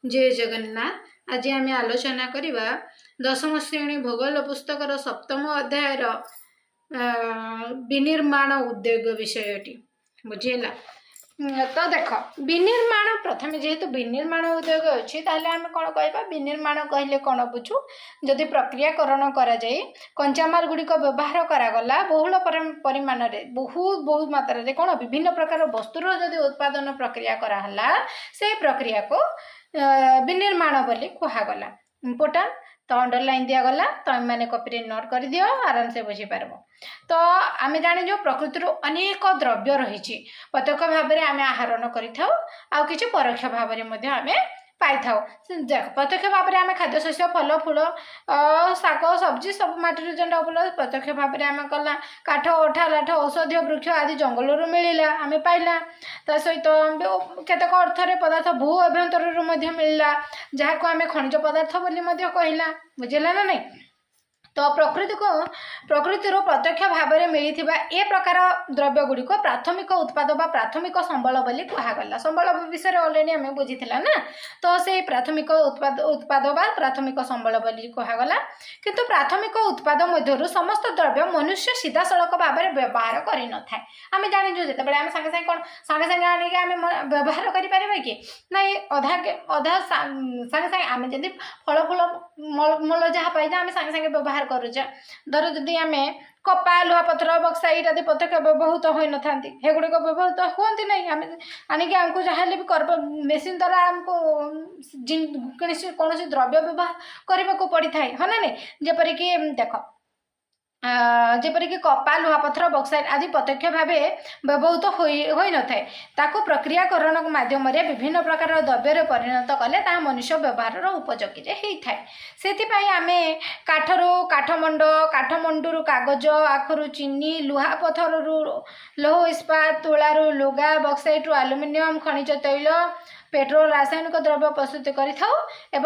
जय जगन्नाथ। आज आम आलोचना करवा दशम श्रेणी भूगोल पुस्तकर सप्तम अध्याय विनिर्माण उद्योग विषयटी बुझेगा। तो देख विनिर्माण प्रथम जेहेतु विनिर्माण उद्योग अच्छी आम कौन कह विनिर्माण कहले कौन बुझू जदि प्रक्रियाकरण करा जाए कंचामाल गुड़िक व्यवहार करागला बहुल परिमाण बहुत बहुत मात्रा कौन विभिन्न प्रकार वस्तुर जदि उत्पादन प्रक्रिया कराला से प्रक्रिया को विनिर्माण बोली कहगला। इम्पोर्टाट तो अंडरलाइन दिगला तो आम मैंने कॉपी नोट कर दियो आराम से बुझीपार। तो आम जाने जो प्रकृति अनेक द्रव्य रही प्रत्यक्ष भाव में आम आहरण कर परोक्ष भाव में पाई था। प्रत्यक्ष भाव में आम खाद्य शस्य फल फूल शाग सब्जी सब माटी जेटा उपलब्ध प्रत्यक्ष भाव में आम कला काठ अठा लाठ औषधीय वृक्ष आदि जंगल मिलला आम पाइला। ता सहित केतक अर्थ पदार्थ भू अभ्यंतर मिलला जहाँ को आम खनिज पदार्थ बोली कहला बुझेगा ना नहीं। तो प्रकृतिर प्रत्यक्ष भाव में मिलता ए प्रकार द्रव्य गुड़िक प्राथमिक उत्पाद बा प्राथमिक संबल बोली कहगला। संबल विषय ऑलरेडी आम बुझीला ना। तो से प्राथमिक उत्पाद बा प्राथमिक संबल बोली कहगला। किंतु प्राथमिक उत्पाद मध्यरु समस्त द्रव्य मनुष्य सीधा सड़क भाव में व्यवहार कर न था। आम जानी जो आम सागे सागे कौन सागे सागे आनिक आम व्यवहार करें कि नाई अधा अधा सागे सागे आम जब फल फूल मूल जहाँ पाई आम सागे सागे व्यवहार करुचा। धर जदि आम कपा लुहा पथर बक्साइट आदि प्रत्यक्ष व्यवहृत हो न था गुड़िक व्यवहृत हमें नहीं आम आनिक आमको जहाँ भी कर मेसीन द्वारा आमको कौन द्रव्य व्यवहार करने को पड़ी था है ना नहीं। जपरिक देख जेपरिक कपा लुहा पथर बक्साइट आदि प्रत्यक्ष भाव व्यवहृत हो न था प्रक्रियाकरण माध्यम विभिन्न प्रकार द्रव्य परिणत कले ता मनुष्य व्यवहार उपयोगी होता है। से आम काठमंडू कागज आखरु चीनी लुहा पथर लौह इस्पात तुलारू लुगा बक्साइट आलुमिनियम खनिज तैल पेट्रोल रासायनिक द्रव्य प्रस्तुत कर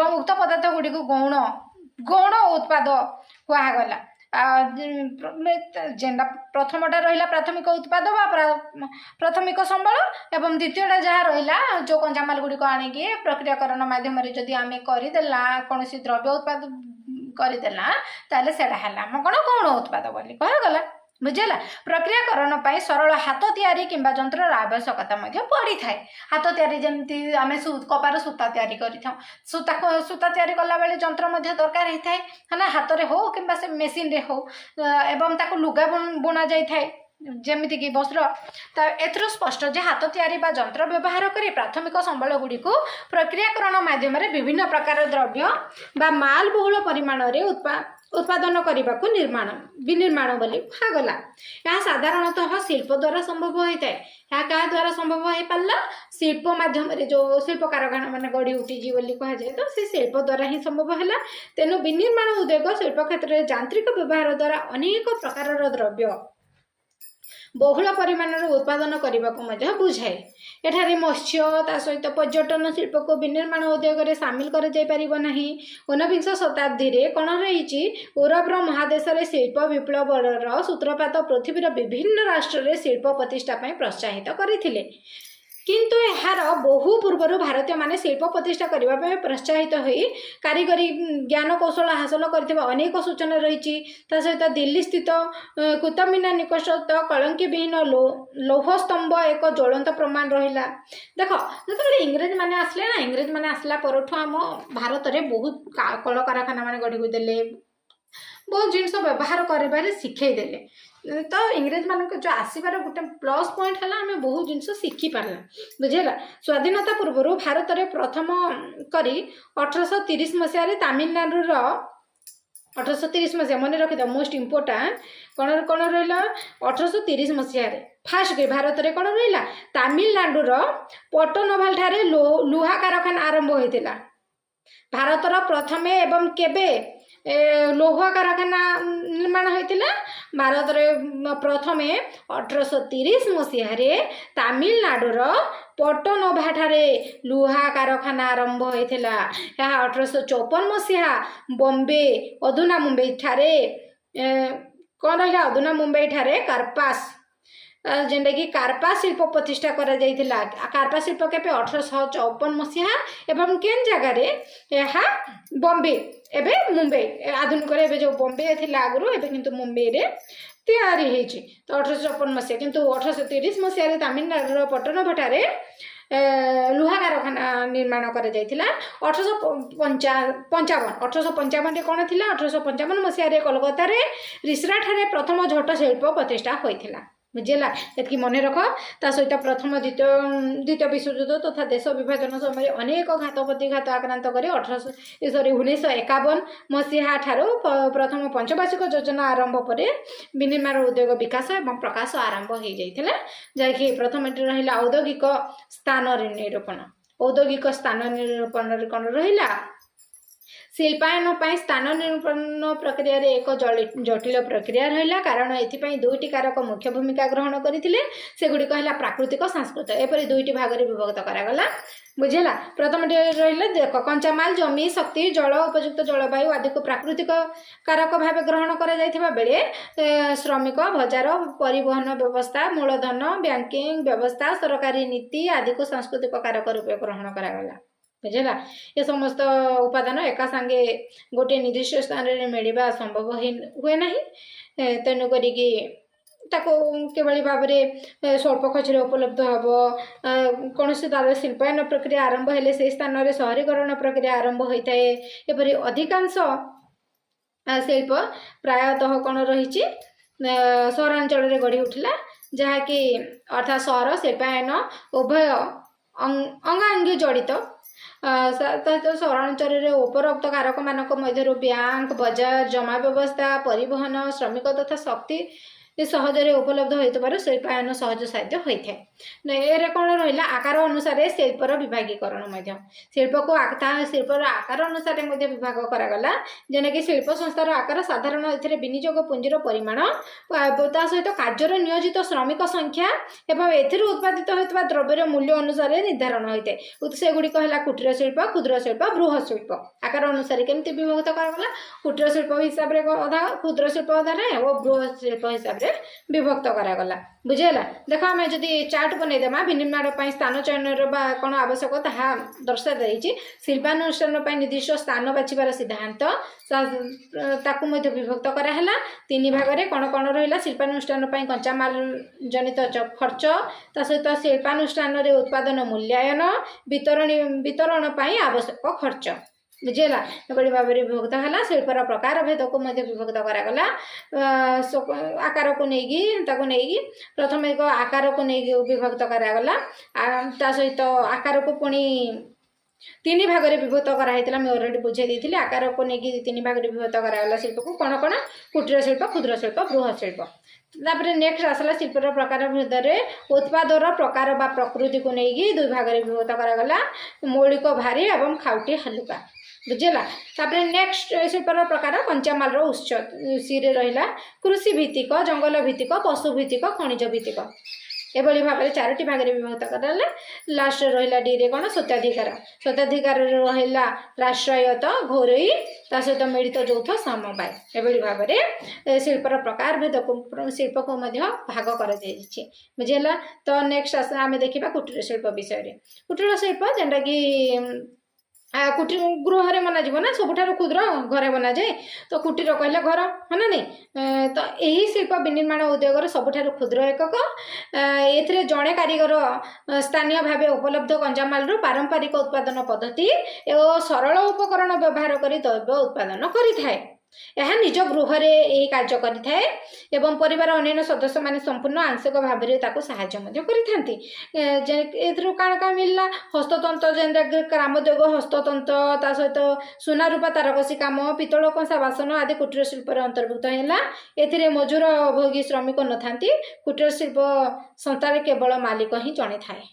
उक्त पदार्थ गुड़ी गौण गौण उत्पाद कहगला। जेनटा प्रथमटा रहा प्राथमिक उत्पाद प्राथमिक संबल एवं द्वितीयटा जहाँ रहा जो कंचामाल गुड़िक आणिकी प्रक्रियाकरण माध्यम जदि आम करदेला कौन द्रव्य उत्पाद करदेला ताले सेडा है आम कौन गौण उत्पाद बोली कहगला बुझेगा। प्रक्रियाकरण पर सरल हाथ तैयारी किंबा जंतर आवश्यकता पड़ी था। हाथ तैयारी जमी आम कपार सूता तैयारी कर सूता तैयारी कला बेले जंत्र दरकार होता है ना हाथ में हो कि से मेसीन रे हो एवं ताको लुगा बुना जाए जमीती कि वस्त्र। तो एथर स्पष्ट जे हाथ तैयारी बा जंत्र व्यवहार करी प्राथमिक संबल गुड़ी को प्रक्रियाकरण माध्यम विभिन्न प्रकार द्रव्य बा माल बहुल परिमाण रे उत्पादन करने को विनिर्माण बोली कहगला। यह साधारणतः शिल्प द्वारा संभव होता है। यह क्या द्वारा संभव हो पारा शिल्प माध्यम जो शिल्प कारखाना मान गढ़ी उठी बोली कहुए तो से शिल्प द्वारा ही संभव है। तेणु विनिर्माण उद्योग शिल्प क्षेत्र में यांत्रिक व्यवहार द्वारा अनेक प्रकार द्रव्य बहुल परिमाण उत्पादन करने को बुझाए। एठारे मत्स्य ता सहित पर्यटन शिल्प को विनिर्माण उद्योग में सामिल कर 19 शताब्दी में कौन रही यूरोप महादेश में शिल्प विप्लवर सूत्रपात पृथ्वीर विभिन्न राष्ट्र में शिल्प प्रतिष्ठा प्रोत्साहित करथिले। किंतु यार बहु पूर्वर भारतीय माने शिल्प प्रतिष्ठा करने प्रोत्साहित हो कारीगरी ज्ञान कौशल हासिल कर अनेक सूचना रही। सहित दिल्ली स्थित कुतुब मीनार निकटस्थ कलंकी विहीन लौह स्तंभ एक ज्वलंत प्रमाण रहा। देख जो इंग्रेज मैंने आसले ना इंग्रेज मैंने आसला परठू आम भारत में बहुत कल कारखाना मान गढ़ी देले बहुत जिनस व्यवहार कर शिखेदेले। तो इंग्रेज मान जो आसबार गोटे प्लस पॉइंट है आम बहुत जिनस शिखी पारा बुझेगा। स्वाधीनता पूर्व भारत में प्रथम करी 1830 मसीह तमिलनाडुर 1830 मसीहा मन रखिद मोस्ट इम्पोर्टाट कौन कौन रहा 1830 मसीह फास्ट के भारत में कौन रहा तमिलनाडुर पट्टनोभाल ठारे लुहा कारखाना आरंभ होता। भारतर प्रथम एवं केबे लौह कारखाना निर्माण होता भारत में प्रथम 1830 मसीह तमिलनाडुर पट्टनोभा ठारे लुहा कारखाना आरंभ होता। यह 1854 मसीहा बॉम्बे अधुना मुंबई ठारे कौन रहा अधुना मुंबई ठारे कार्पास जेनटा कि कार्पा शिल्प प्रतिष्ठा करा जाइथिला कार्पा शिल्प केबे 1854 मसीहा एवं केन जगह रे यहा बॉम्बे एबे मुंबई आधुनिक रे एबे जो बॉम्बे थिला आगु एबे किंतु मुंबई रे तैयारी हेछि तो 1854 मसीहा किंतु 1830 मसीहा रे तमिलनाडु पटन भटारे लुहा कारखाना निर्माण करा जाइथिला 1855 रे कोन थिला 1855 मसीहा रे कोलकाता रे रिसरा ठारे प्रथम झोट शिल्प प्रतिष्ठा होइथिला बुझेला एतकी मने रख ता सहित प्रथम द्वितीय विश्वयुद्ध तथा देश विभाजन समय अनेक घात प्रतिघात आक्रांत करी 1951 मसीहा ठारो प्रथम पंचवार्षिक योजना आरंभ पर विनिर्माण उद्योग विकास एवं प्रकाश आरंभ हो जाइथिला जाकि प्रथम रहिला औद्योगिक स्थान निरूपण औद्योगिक स्थान निरूपण कोन रहिला शिल्पायन पर स्थान निरूपण प्रक्रिया रे एक जटिल प्रक्रिया रहा कारण एथिपाई दुईटी कारक मुख्य भूमिका ग्रहण करथिले सेगुडी कहला प्राकृतिक सांस्कृतिक एपरि दुईटी भाग रे विभक्त करागला बुझेला प्रथम रहिला देख कंचामाल जमी शक्ति जल उपयुक्त जलवायु आदि को प्राकृतिक कारक भाव ग्रहण करा जायथिबा बेले श्रमिक बजार परिवहन व्यवस्था मूलधन बैंकिंग व्यवस्था सरकारी नीति आदि को सांस्कृतिक कारक रूप ग्रहण करागला बुझेला ये समस्त उपादान एका संगे गोटे निर्दिष्ट स्थान रे मिलवा संभव हुए नहीं तेणु करिकी ताको केवली भाव में स्वल्प खर्च उपलब्ध हम कौन से तार शिल्पायन प्रक्रिया आरंभ हेले से स्थान रे शहरीकरण प्रक्रिया आरंभ होता है एपरि अधिकांश शिल्प प्रायतः कौन रही सहरांचल रे गढ़ी उठिला जहाँकि अर्थात सहर शिल्पायन उभय अंगांगी जड़ित सहरांचल रे उपरोक्त कारक मानक मध्य बैंक बाजार जमा व्यवस्था परिवहन श्रमिक तथा शक्ति सहजरे उपलब्ध होइतबार शिल्पायन सहज साध्य होइथे एरे कोन रहिला आकार अनुसार शिल्पर विभागीकरण मध्य शिल्प को शिल्पर आकार अनुसार मध्य विभाग करा गला जेने कि शिल्प संस्थार आकार साधारण एथिरे विनियोग पुंजीर परिमाण ता सहित कार्यर नियोजित श्रमिक संख्या एवं एथिरे उत्पादित होइतबा द्रव्यर मूल्य अनुसार निर्धारण होइते से गुडी कहला कुटीर शिल्प क्षुद्र शिल्प बृहत शिल्प आकार अनुसार केमति विभक्त करा गला कुटीर शिल्प हिसाब रे अधा क्षुद्र शिल्प अधा रे और बृहत शिल्प हिसाब रे विभक्त करागला बुझेला देख आम जदि चार्ट बनईदेमा विनिर्माण स्थान चयन कौन आवश्यक ताहा दर्शा देछि शिल्पानुष्ठान निर्दिष्ट स्थान बाछिबार सिद्धांत ताकू मध्य विभक्त कराला तीन भाग में कौन कौन रहा शिल्पानुष्ठान कंचामाल जनित खर्च ता सहित शिल्पानुष्ठान उत्पादन मूल्यायन वितरण आवश्यक खर्च बुझेला एभली भाव में विभक्त है शिल्पर प्रकार भेद को विभक्त करागला आकार को नहीं प्रथम एक आकार को नहीं विभक्त करागला ता सहित आकार को पुणी तीन भाग में विभक्त कराइला मैं अलरेडी बुझे देती आकार को लेकिन तीन भाग में विभक्त करागला शिल्प को कौन कौन कुटीर शिल्प क्षुद्र शिल्प बृहत शिल्प तापर नेक्स्ट आसला शिल्पर प्रकार भेद उत्पादर प्रकार बा प्रकृति को लेकिन दुई भाग में विभक्त करागला मौलिक भारी एवं खाउटी हलुका बुझेला तापर नेक्स्ट शिल्पर प्रकार कंचामाल उत्स सी रहा कृषि भित्तिक जंगल भित्तिक पशु भित्तिक खनिज भित्तिक एभली भाव में चारोटी भाग में विभक्त कराले लास्ट रहा डी रे कौन स्वत्वाधिकार रहा राष्ट्रायत्त घोरई ता सहित मिलित यौथ समवाय एभली भाव में शिल्पर प्रकार भेद को शिल्प को भाग कर बुझेला तो नेक्स्ट आम देखा कुटीर शिल्प विषय कुटीर शिल्प जेनटा कि कुटीर गृह रे बना जीव ना सबुठार क्षुद्र घरे बना जाए तो कुटीर कहले घर है ना नहीं तो यही शिल्प विनिर्माण उद्योग सबुठार क्षुद्र एकक एथिरे जड़े कारीगर स्थानीय भाव उपलब्ध कंचामाल पारंपरिक उत्पादन पद्धति और सरल उपकरण व्यवहार कर द्रव्य उत्पादन करिथाए यह निज गृह रे यही कार्य करिथाए एवं परिवार अन्य सदस्य माने संपूर्ण आंशिक भाव में ताको सहाय्य मध्य करिथांती एथरो काण मिलला हस्ततंत्र जेंदा ग्रामोद्योग हस्ततंत्र ता सहित सुना रूपा तारकसी काम पितल कंसा बासन आदि कुटीर शिल्प अंतर्भुक्त हैला एथिरे मजूर भोगी श्रमिक नथांती कुटीर शिल्प संस्था केवल मालिक ही जणे थाए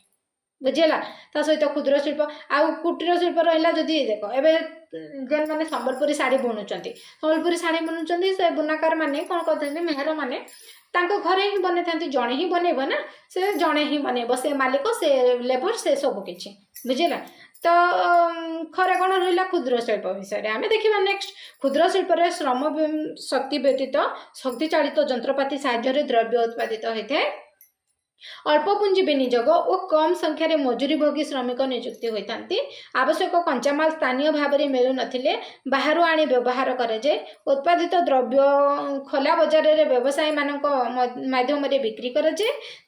बुझेला ता सहित क्षुद्र शिल्प आउ कुटीर शिल्प रहा जदि देख एबे जेन माने संबलपुरी साड़ी बुणुचंती संबलपुरी साड़ी बुणुचंती से बुनाकार माने कोन करथांती मेहर माने तांको घरे ही बने थांती जणे ही बनेबो ना से जणे ही बनेबो से मालिक से लेबर से सब किछि बुझेला तो खरे कौन रहा क्षुद्र शिल्प विषय आम देखा नेक्स्ट क्षुद्र शिल्प श्रम शक्ति व्यतीत शक्ति चालित जंत्रपाति साहाय्य द्रव्य उत्पादित होता है अल्प पुंजी विनियोग और कम संख्यार मजूरीभोगी श्रमिक नियुक्ति होता आवश्यक कंचामाल स्थानीय भाव में मिलू नथिले बाहर आनी व्यवहार करे उत्पादित द्रव्य खोला बजार रे व्यवसायी मानक माध्यम बिक्री करे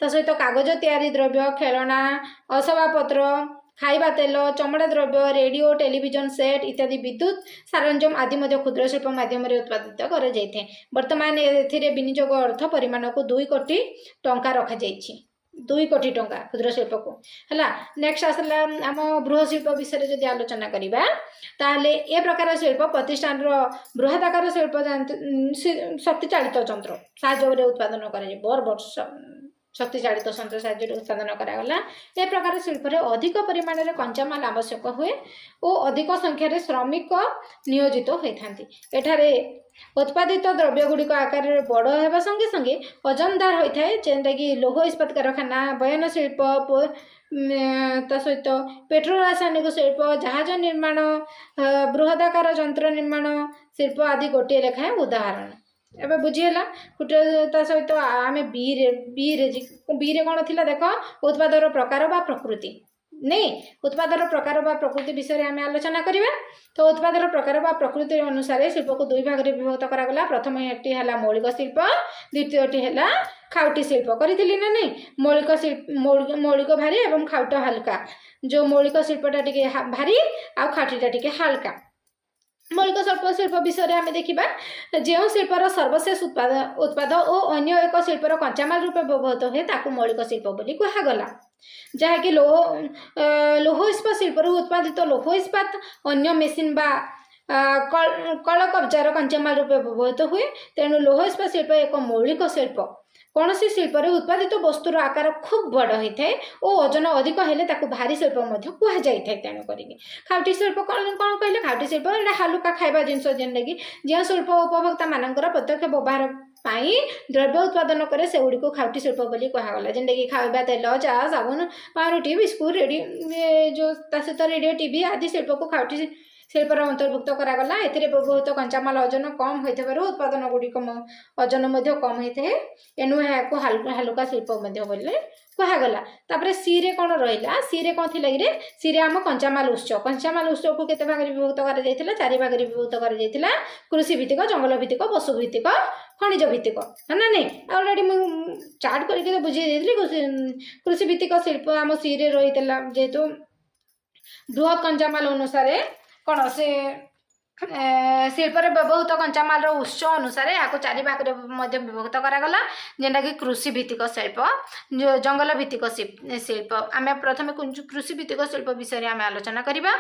सहित कागज तैयारी द्रव्य खेलना असबाबपत्र खाइबा तेल चमड़ा द्रव्य रेडियो टेलीविजन सेट इत्यादि विद्युत सरंजाम आदि क्षुद्र शिल्प माध्यम उत्पादित कर बर्तमान विनियोग अर्थ परिमाण को 2 कोटी टंका रखा 2 कोटी टंका क्षुद्र शिल्प को है। नेक्स्ट आसला आम बृहत शिल्प विषय जब आलोचना करवा ताहले ए प्रकार शिल्प प्रतिष्ठान बृहदाकार शिल्प शक्ति चालित यंत्र साहाय्य उत्पादन कर शक्ति चालित यंत्र साहाय्य उत्पादन करागला। ए प्रकार शिल्प अधिक परिमाण में कंचामाल आवश्यक हुए और अधिक संख्यार श्रमिक नियोजित होती एठारे उत्पादित द्रव्य गुड़िक आकार बड़ होगा संगे संगे ओजनदार होता है जेनटा कि लौह इस्पात कारखाना बयन शिल्प सहित पेट्रोल रासायनिक शिल्प जहाज निर्माण बृहदाकार यंत्र निर्माण शिल्प आदि गोटे लेखाएं उदाहरण एवं बुझीगला ता सहित आम बी कौन थी देख उत्पादर प्रकार बा प्रकृति नहीं उत्पादर प्रकार बा प्रकृति विषय आम आलोचना करवा। तो उत्पादर प्रकार बा प्रकृति अनुसार शिल्प को 2 भाग में विभक्त करागला। प्रथम एकटी है मौलिक शिल्प द्वितीयटी है खाउटी शिल्प करी ना नहीं मौलिक शिल्प मौलिक भारी एवं खाउट हल्का जो मौलिक शिल्पटा टिके भारी आ खाउटीटा टिके हल्का। मौलिक शिल्प विषय आम देखा जो शिल्पर सर्वशेष उत्पाद और अन्य एक शिल्पर कंचामाल रूपे व्यवहृत हुए ताकू मौलिक शिल्प बोली कहगला जहाँकि लौह इस्पात शिल्प उत्पादित लौह इस्पात अन्य मेसीन बा कल कब्जार कंचामाल रूपे व्यवहृत हुए तेणु लौह इस्पात शिल्प एक मौलिक शिल्प कौन सी शिल्प उत्पादित वस्तुर आकार खूब बड़ होता है और ओजन अधिक हेले ताकू भारी शिल्प कह जाए तेणु करी खाउटी शिल्प कौन कहले खाउटी शिल्प हालुका खाइबा जिनस जेनटा कि जो शिल्प उपभोक्ता मानकर प्रत्यक्ष व्यवहार द्रव्य उत्पादन करे से गुड़ी को खाउटी शिल्प बोली कहगला जेनटा कि खाइबा तेल चा साबुन पाउरुटी बिस्कुट रेडियो जो सहित रेडियो टीवी आदि शिल्प को खाउटी शिल्पर अंतर्भुक्त करागला। एथिरे व्यवहृत कंचामाल ओजन कम होइथिबारु उत्पादन गुड़िक ओजन कम होता है एणु यहाँ हालुका शिल्प बोले कहगला। तापर सी रे कौन रहा सी रे कौन थी रे सी रे आम कंचामाल उत्सव को केते भाग विभक्त कर 4 भाग विभक्त कर कृषि भित्तिक जंगल भित्तिक पशु भित्तिक खनिज भित्तिक है ना नहीं अलरेडी मुझे चार्ट करके बुझे कृषि भित्तिक शिल्प आम सी रे रही जेहेतु बृहत कंचामाल अनुसार कौन से शिल्पर व्यवहृत कंचामाल उत्स अनुसार यहाँ 4 भाग में विभक्त करागला जेनटा कि कृषि भित्तिक शिल्प जंगल भित्तिक शिल्प आम प्रथम कृषि भित्तिक शिल्प विषय आम आलोचना करवा।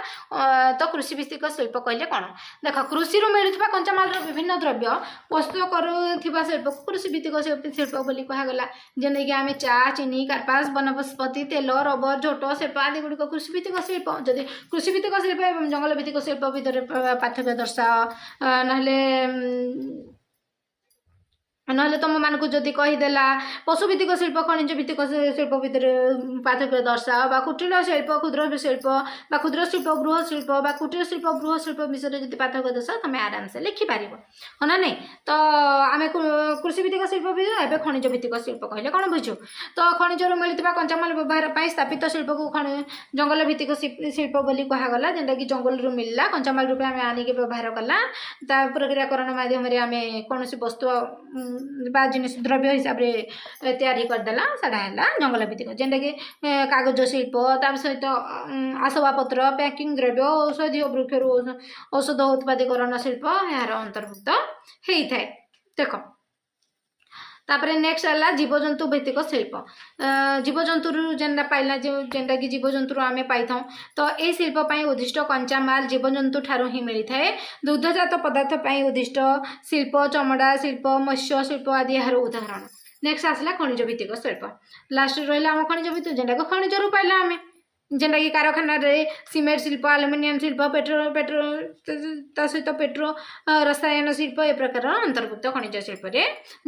तो कृषि भित्तिक शिल्प कहले कौन देख कृषि मिलुवा कंचामाल विभिन्न द्रव्य प्रस्तुत करुवा शिल्प कृषि भित्तिक शिल्प बोली कहगला जेनटा कि आम चा चीनी कार्पास वनस्पति तेल रबर झोट शिल्प आदि गुड़िक कृषि भित्तिक शिल्प जदि कृषि भित्तिक शिल्प और जंगल भित्तिक शिल्प भितर पार्थक्य दर्शाओ नहले तुम मानक जदि कहीदेला पशुभित्तिक शिल्प खनिज भित्तिक शिल्प भितर पार्थक्य दर्शाओ बा कुटीर शिल्प क्षुद्र शिल्प बा क्षुद्र शिल्प बृहत शिल्प बा कुटीर शिल्प बृहत शिल्प विषय जब पार्थक्य दर्शाओ तुम आराम से लिखिपार है ना नहीं। तो आम कृषि भित्तिक शिल्प एवं खनिज भित्तिक शिल्प कहले कौन बुझु तो खनिजर मिलता कंचामाल व्यवहार स्थापित शिल्प को जंगल भित्तिक शिल्प बोली कहगला जेनटा कि जंगल मिलला कंचामाल रूप आम आनिक व्यवहार कला प्रक्रियाकरण माध्यम आम कौन वस्तु जिनिस द्रव्य हिसाब से तैयारी करदेला साड़ा है जंगल भित्तिक जेनटा कि कागज शिल्प तार सहित आसबाबपत्र पैकिंग द्रव्य औषधीय वृक्ष औषध उत्पादीकरण शिल्प यार अंतर्भुक्त होता है। देख तापर नेक्स्ट है जीवजंतु भित्तिक शिल्प जीवजंतु जेनटा पाइला जेनटा कि जीवजंतु आम पाई था तो ये शिल्प उद्दिष्ट कंचामाल जीवजंतु ठारू ही मिलता है। दुग्धजात पदार्थ उद्दिष्ट शिल्प चमड़ा शिल्प मत्स्य शिल्प आदि यार उदाहरण। नेक्स्ट आसला खनिज भित्तिक शिल्प लास्ट रहा आम खनिज भित्तिक जेनटा खनिज रू पाइला आम जेनटा कि कारखाना सीमेंट शिल्प आलुमिनियम शिल्प पेट्रोल सहित पेट्रो रसायन शिल्प ए प्रकार अंतर्भुक्त खनिज शिल्प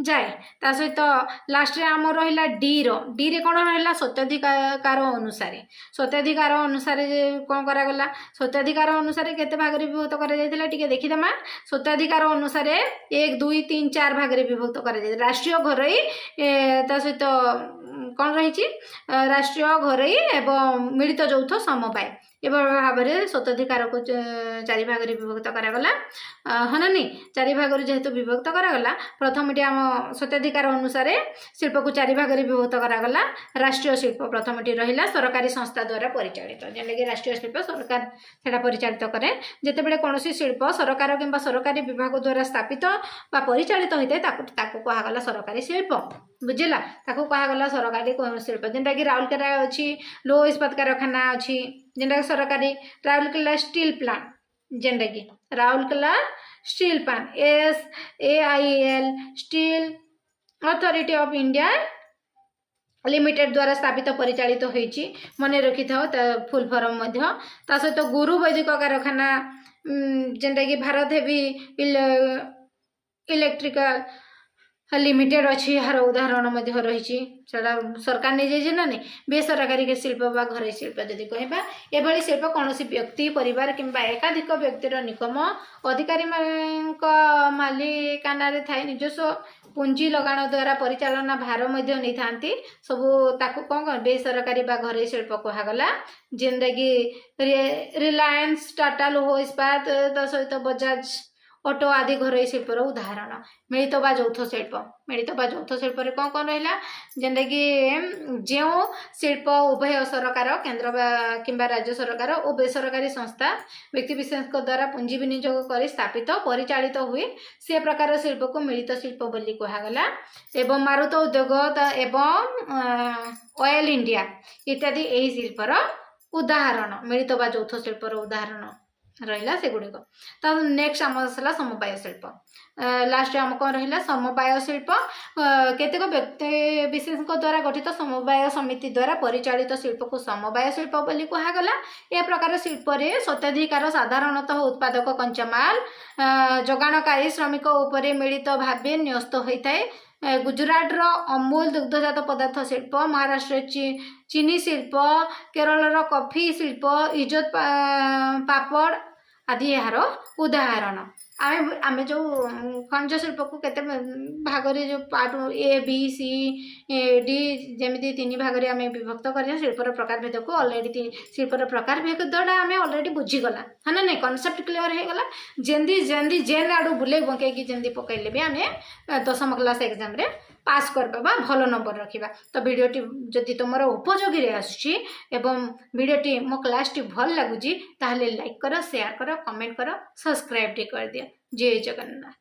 जाए। ता सहित लास्ट आम रहा डी रे कौन रहा स्वत्वाधिकार अनुसार कौन करागला स्वत्वाधिकार अनुसार केते भाग विभक्त कर देखीदमा स्वत्वाधिकार अनुसार 1 2 3 4 भाग विभक्त कर राष्ट्रीय घरोई ता सहित कौन रही राष्ट्रीय घरोई एवं मिलित यौथ समवाय एवं भाव में स्वतंत्राधिकार को 4 भाग में विभक्त करागला हाँ ना नहीं 4 भाग जेहेतु विभक्त करागला प्रथम आम स्वतंत्राधिकार अनुसार शिल्प को 4 भाग में विभक्त करागला राष्ट्रीय शिल्प प्रथम रहा सरकारी संस्था द्वारा परिचालित जेनटा कि राष्ट्रीय शिल्प सरकार से परिचालित करे जिते बड़े कौन शिल्प सरकार कि सरकारी विभाग द्वारा स्थापित परिचालित होता है कहगला सरकारी शिल्प बुझेगा ताकू कहगला सरकारी शिल्प जेनटा कि राउरकेला अच्छी लौह इस्पात कारखाना अच्छी जेनटा कि सरकारी राउरकेला स्टील प्लांट जेनटा कि Rourkela steel plant SAIL steel authority of India limited द्वारा स्थापित परिचालित होईची मन रखी था फुल फॉर्म सहित गुरु वैदिक कारखाना जेनटा कि भारत हेवी इलेक्ट्रिकल लिमिटेड अच्छी यार उदाहरण रही सरकार नहीं जाइए ना नहीं बेसरकारी के शिल्प बा घरे शिल्प जदि कहबा एभली शिल्प कौन व्यक्ति परिवार किंबा एकाधिक व्यक्तिर निगम अधिकारी मालिकाना रे थाई निजस्व पुंजी लगाण द्वारा परिचालना भार नहीं थांती सबू ताकू कौन बेसरकारी बा घरे शिल्प कहगला जेनटा कि रिलायंस टाटा लौह इस्पात सहित बजाज ऑटो आदि घरोई शिल्पर उदाहरण मिलित बा यौथ शिल्प मिलित बा यौथ शिल्प कौन कौन रहा जेनटा कि जो शिल्प उभय सरकार केंद्र किंबा राज्य सरकार और बेसरकारी संस्था व्यक्ति विशेष द्वारा पुंजी विनियोग कर स्थापित परिचालित हुए से प्रकार शिल्प को मिलित शिल्प बोली कहगला एवं मारुत उद्योग एवं ऑयल इंडिया इत्यादि यही शिल्पर उदाहरण मिलित बा यौथ शिल्पर उदाहरण रहा से गुड़िक तो नेक्स्ट आम आसला समवाय शिल्प लास्ट आम कौन रहा समवाय शिल्प केतेक व्यक्ति विशेष द्वारा गठित समवाय समिति द्वारा परिचालित शिल्प को समवाय शिल्प बोली कहगला ए प्रकार शिल्प रे स्वतंत्राधिकार साधारणतः उत्पादक कंचामाल जगाणकारी श्रमिक उपरे मिलित भाव न्यस्त होता है गुजरात अमूल दुग्धजात पदार्थ शिल्प महाराष्ट्र चीनी शिल्प केरल कॉफी शिल्प इज्जत पापड़ आदि यार उदाहरण आमे जो खनिज शिल्प को केते भाग रे जो पार्ट ABCD जेमिति 3 भाग रे आमे विभक्त कर शिल्पर प्रकार भेद को ऑलरेडी शिल्पर प्रकार भेद आमे ऑलरेडी बुझीगला है ना नहीं कॉन्सेप्ट क्लियर हो गला जेंदी जेंदी जेन आडू बुले बंके की जेंदी पकैले भी आमे 10th क्लास एग्जाम रे पास कर पाबा भलो नंबर रखिबा तो वीडियोटी जदि तुमरो उपयोगी रे आछि एवं वीडियोटी मो क्लासटी भल लागुजी ताहले लाइक करो शेयर करो कमेंट करो सब्सक्राइब टी कर दिया जय जगन्नाथ।